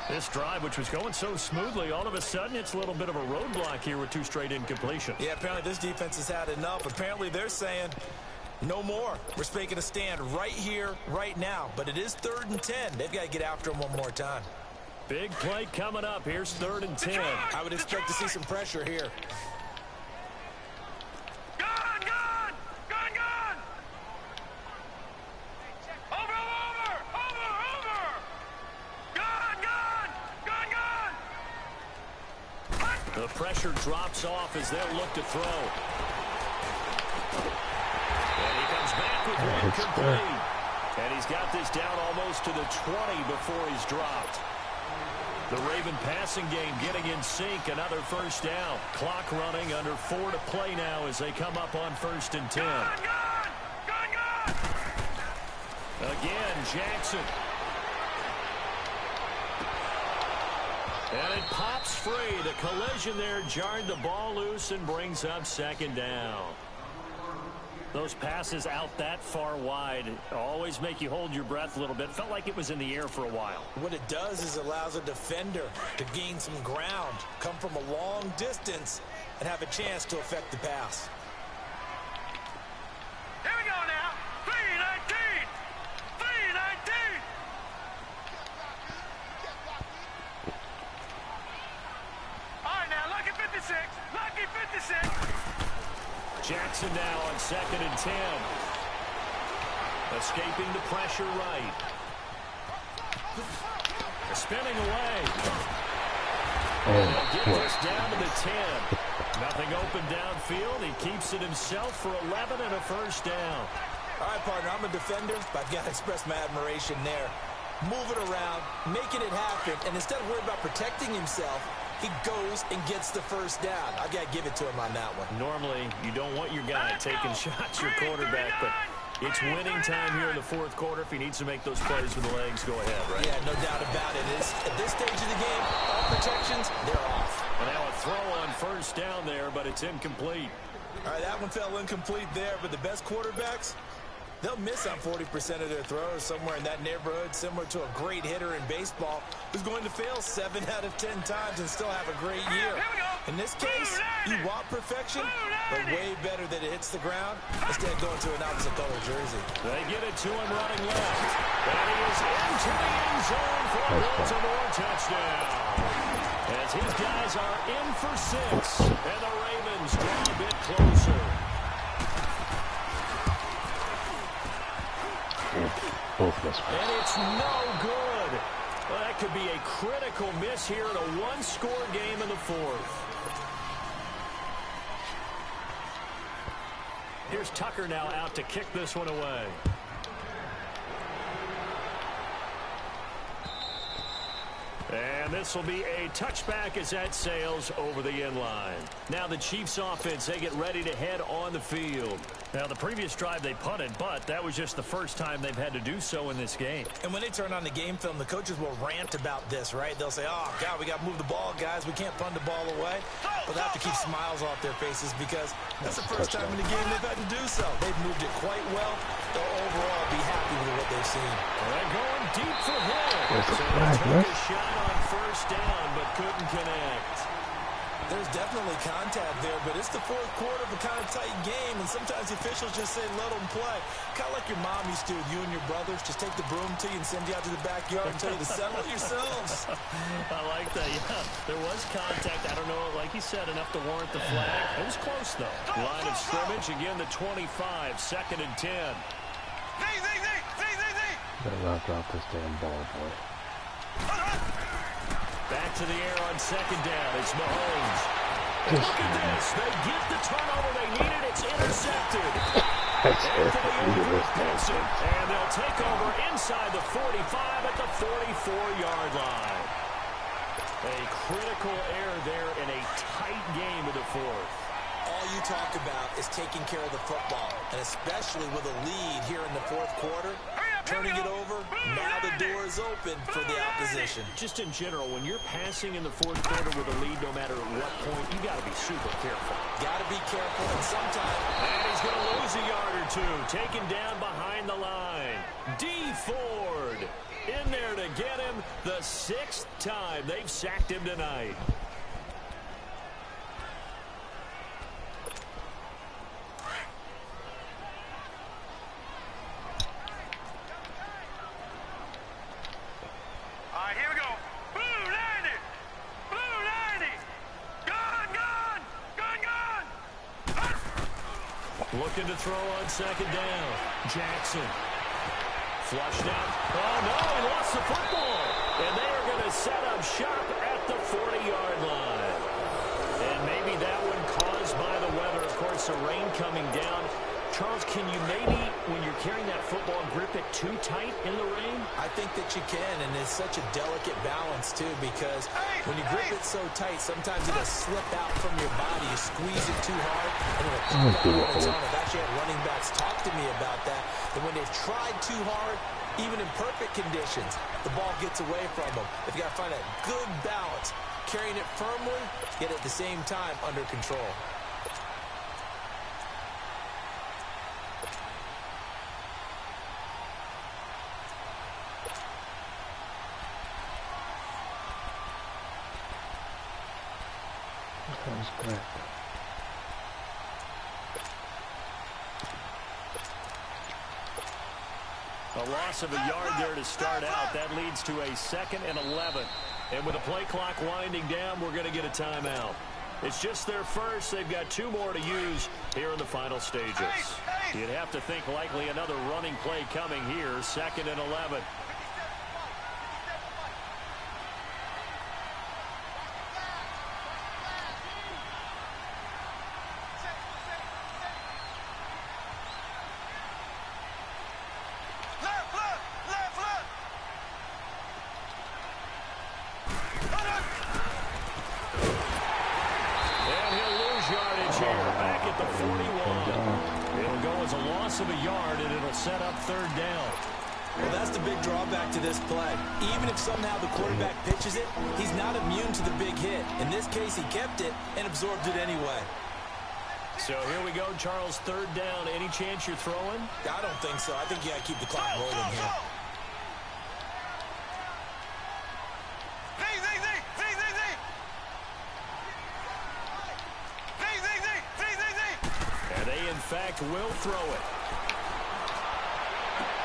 This drive, which was going so smoothly, all of a sudden it's a little bit of a roadblock here with 2 straight incompletions. Yeah, apparently this defense has had enough. Apparently they're saying no more. We're making a stand right here, right now. But it is 3rd and 10. They've got to get after him one more time. Big play coming up. Here's 3rd and 10. I would expect to see some pressure here. Gun, gun. Gun, gun. Over, over. Over, over. Gun, gun. Gun, gun. The pressure drops off as they'll look to throw. And he comes back with one complete. And he's got this down almost to the 20 before he's dropped. The Raven passing game getting in sync. Another first down. Clock running under 4 to play now as they come up on 1st and 10. Gun, gun. Gun, gun. Again, Jackson. And it pops free. The collision there jarred the ball loose and brings up 2nd down. Those passes out that far wide always make you hold your breath a little bit. Felt like it was in the air for a while. What it does is allows a defender to gain some ground, come from a long distance, and have a chance to affect the pass. Here we go now. 319. 319. All right, now, lucky 56. Lucky 56. Jackson now on 2nd and 10. Escaping the pressure right. Spinning away. Get this down to the 10. Nothing open downfield. He keeps it himself for 11 and a first down. All right, partner, I'm a defender, but I've got to express my admiration there. Move it around, making it happen, and instead of worrying about protecting himself, he goes and gets the first down. I've got to give it to him on that one. Normally, you don't want your guy taking shots, your quarterback, but it's winning time here in the 4th quarter. If he needs to make those plays with the legs, go ahead, right? Yeah, no doubt about it. At this stage of the game, all protections, they're off. And now a throw on first down there, but it's incomplete. All right, that one fell incomplete there, but the best quarterbacks, they'll miss on 40% of their throws, somewhere in that neighborhood, similar to a great hitter in baseball who's going to fail 7 out of 10 times and still have a great year. In this case, you want perfection, but way better that it hits the ground instead of going to an opposite color jersey. They get it to him running left. And he is into the end zone for a Baltimore touchdown. As his guys are in for 6, and the Ravens draw a bit closer. And it's no good. Well, that could be a critical miss here in a one-score game in the 4th. Here's Tucker now out to kick this one away. And And this will be a touchback as that sails over the end line. Now the Chiefs offense, they get ready to head on the field. Now the previous drive they punted, but that was just the first time they've had to do so in this game. And when they turn on the game film, the coaches will rant about this, right? They'll say, oh, God, we got to move the ball, guys. We can't punt the ball away. But they have to keep smiles off their faces because that's the first time in the game they've had to do so. They've moved it quite well. They'll overall be happy with what they've seen. They're going deep for Hill. There's So a flag, they took right? a shot on first down, but couldn't connect. There's definitely contact there, but it's the fourth quarter of a kind of tight game, and sometimes the officials just say, let them play. Kind of like your mom used to with you and your brothers. Just take the broom to you and send you out to the backyard and tell you to settle it yourselves. I like that, yeah. There was contact. I don't know, like he said, enough to warrant the flag. It was close, though. Line of scrimmage, again, the 25, 2nd and 10. Better not drop this damn ball, boy. Back to the air on 2nd down. It's Mahomes. Look at this. They get the turnover they needed. It's intercepted. And they'll take over inside the 45 at the 44-yard line. A critical error there in a tight game of the fourth. All you talk about is taking care of the football, and especially with a lead here in the fourth quarter. Turning it over, now the door is open for the opposition. Just in general, when you're passing in the fourth quarter with a lead, no matter at what point, you got to be super careful. Got to be careful, and sometimes... And he's going to lose a yard or two. Taken down behind the line. D. Ford in there to get him the 6th time they've sacked him tonight. Looking to throw on 2nd down. Jackson. Flushed out. Oh, no, he lost the football. And they are going to set up shop at the 40-yard line. And maybe that one caused by the weather. Of course, the rain coming down. Charles, can you maybe, when you're carrying that football, grip it too tight in the rain? I think that you can, and it's such a delicate balance, too, because when you grip it so tight, sometimes it'll slip out from your body. You squeeze it too hard, and it'll pop out on its own. I've actually had running backs talk to me about that, and when they've tried too hard, even in perfect conditions, the ball gets away from them. If you got to find that good balance, carrying it firmly, yet at the same time under control. That was correct. A loss of a yard there to start out. That leads to a 2nd and 11. And with the play clock winding down, we're going to get a timeout. It's just their first. They've got 2 more to use here in the final stages. You'd have to think likely another running play coming here. 2nd and 11. Of a yard, and it'll set up 3rd down. Well, that's the big drawback to this play. Even if somehow the quarterback pitches it, he's not immune to the big hit. In this case, he kept it and absorbed it anyway. So here we go, Charles, 3rd down. Any chance you're throwing? I don't think so. I think you got to keep the clock rolling here. And they, in fact, will throw it.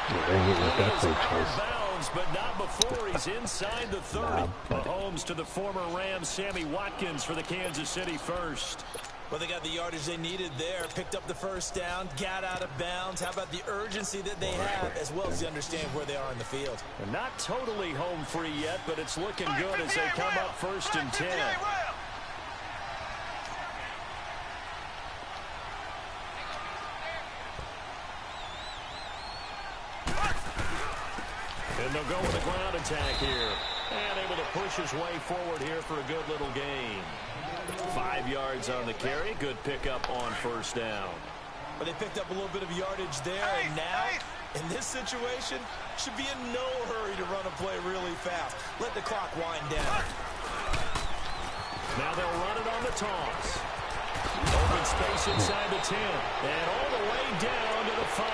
That He's out of bounds, but not before he's inside the 30. Mahomes to the former Rams, Sammy Watkins for the Kansas City first. Well, they got the yardage they needed there, picked up the 1st down, got out of bounds. How about the urgency that they have, as well as they understand where they are in the field? They're not totally home free yet, but it's looking good as they come up 1st and 10. And they'll go with a ground attack here. And able to push his way forward here for a good little gain. 5 yards on the carry. Good pickup on first down. But they picked up a little bit of yardage there, and now, in this situation, should be in no hurry to run a play really fast. Let the clock wind down. Now they'll run it on the toss. Open space inside the 10. And all the way down to the 5.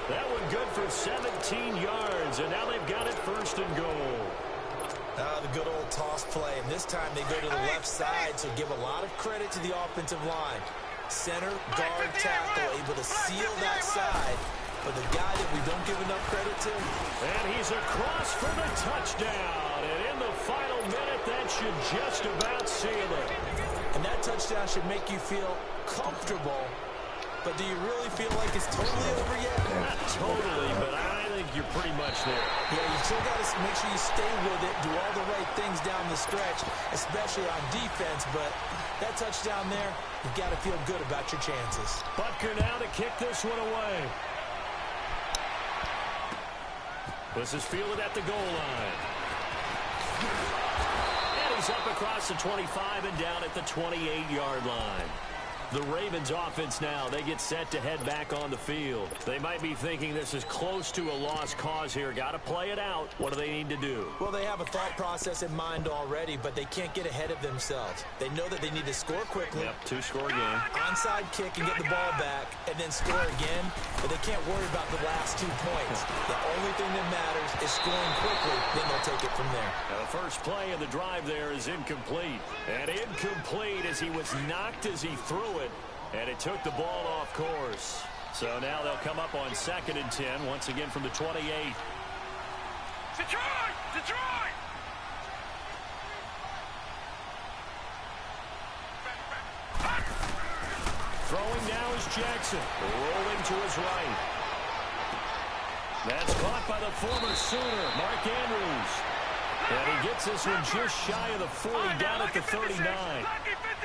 That one good for 17 yards, and now they've got it first and goal. The good old toss play, and this time they go to the left side, so give a lot of credit to the offensive line. Center, guard, tackle, able to seal that side. But the guy that we don't give enough credit to. And he's across for the touchdown. And in the final minute, that should just about seal it. And that touchdown should make you feel comfortable. But do you really feel like it's totally over yet? Not totally, but I think you're pretty much there. Yeah, you still got to make sure you stay with it, do all the right things down the stretch, especially on defense. But that touchdown there, you've got to feel good about your chances. Butker now to kick this one away. This is fielded at the goal line. And he's up across the 25 and down at the 28-yard line. The Ravens offense now, they get set to head back on the field. They might be thinking this is close to a lost cause here. Got to play it out. What do they need to do? Well, they have a thought process in mind already, but they can't get ahead of themselves. They know that they need to score quickly. Yep, 2-score game. Onside kick and get the ball back, and then score again. But they can't worry about the last 2 points. The only thing that matters is scoring quickly. Then they'll take it from there. Now, the first play of the drive there is incomplete. And incomplete as he was knocked as he threw it. And it took the ball off course. So now they'll come up on 2nd and 10, once again from the 28. Detroit! Detroit! Throwing now is Jackson. Rolling to his right. That's caught by the former Sooner, Mark Andrews. And he gets this one just shy of the 40, down at the 39.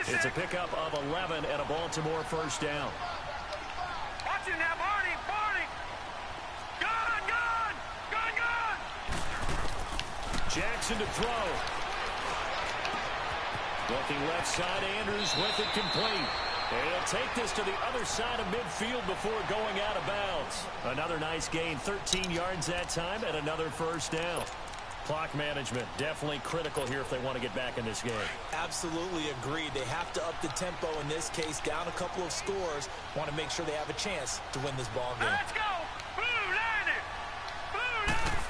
It's a pickup of 11 and a Baltimore first down. Watch it now, Barney! Barney! Gun! Gun! Gun! Gun! Jackson to throw. Looking left side, Andrews with it complete. And he'll take this to the other side of midfield before going out of bounds. Another nice gain, 13 yards that time, and another first down. Clock management, definitely critical here if they want to get back in this game. Absolutely agreed. They have to up the tempo in this case, down a couple of scores. Want to make sure they have a chance to win this ball game. Let's go! Blue landed! Blue landed!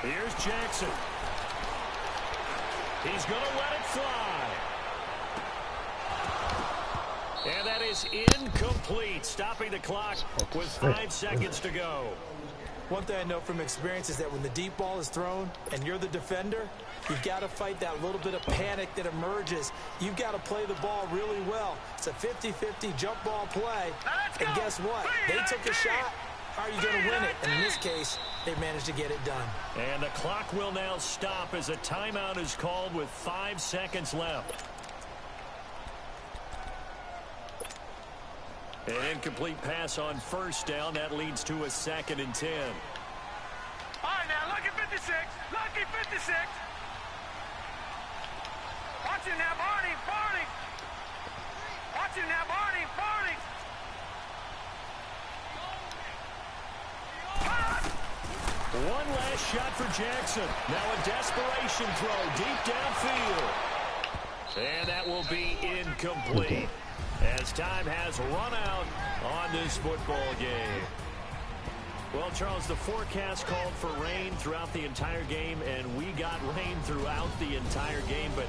Here's Jackson. He's going to let it fly. And that is incomplete, stopping the clock with 5 seconds to go. One thing I know from experience is that when the deep ball is thrown and you're the defender, you've got to fight that little bit of panic that emerges. You've got to play the ball really well. It's a 50-50 jump ball play. And guess what? They took a shot. How are you going to win it? And in this case, they managed to get it done. And the clock will now stop as a timeout is called with 5 seconds left. An incomplete pass on first down. That leads to a 2nd and 10. All right, now, lucky 56. Lucky 56. Watch it now, Barney. Barney. Watch it now, Barney. Barney. One last shot for Jackson. Now a desperation throw deep downfield. And that will be incomplete, as time has run out on this football game. Well, Charles, the forecast called for rain throughout the entire game, and we got rain throughout the entire game. But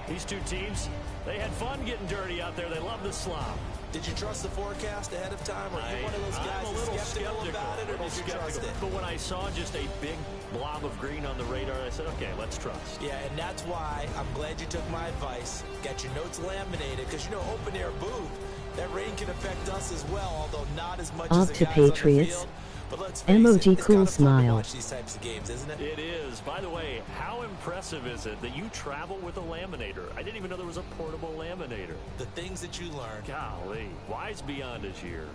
these two teams, they had fun getting dirty out there. They love the slop. Did you trust the forecast ahead of time? Or are you one of those guys I'm a little skeptical about it, or did you trust it? But when I saw just a big blob of green on the radar, I said, okay, let's trust. Yeah, and that's why I'm glad you took my advice. Got your notes laminated, because, you know, open-air booth, that rain can affect us as well, although not as much as the guys Patriots. on the field. But let's face Emoji it, it's cool kind of fun to smile. watch these types of games, isn't it? It is. By the way, how impressive is it that you travel with a laminator? I didn't even know there was a portable laminator. The things that you learn. Golly, wise beyond his years.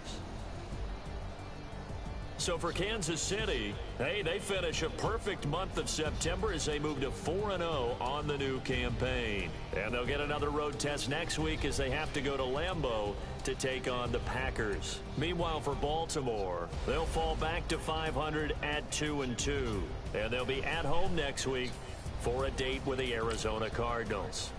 So for Kansas City, hey, they finish a perfect month of September as they move to 4-0 on the new campaign. And they'll get another road test next week as they have to go to Lambeau to take on the Packers. Meanwhile, for Baltimore, they'll fall back to 500 at 2-2. And they'll be at home next week for a date with the Arizona Cardinals.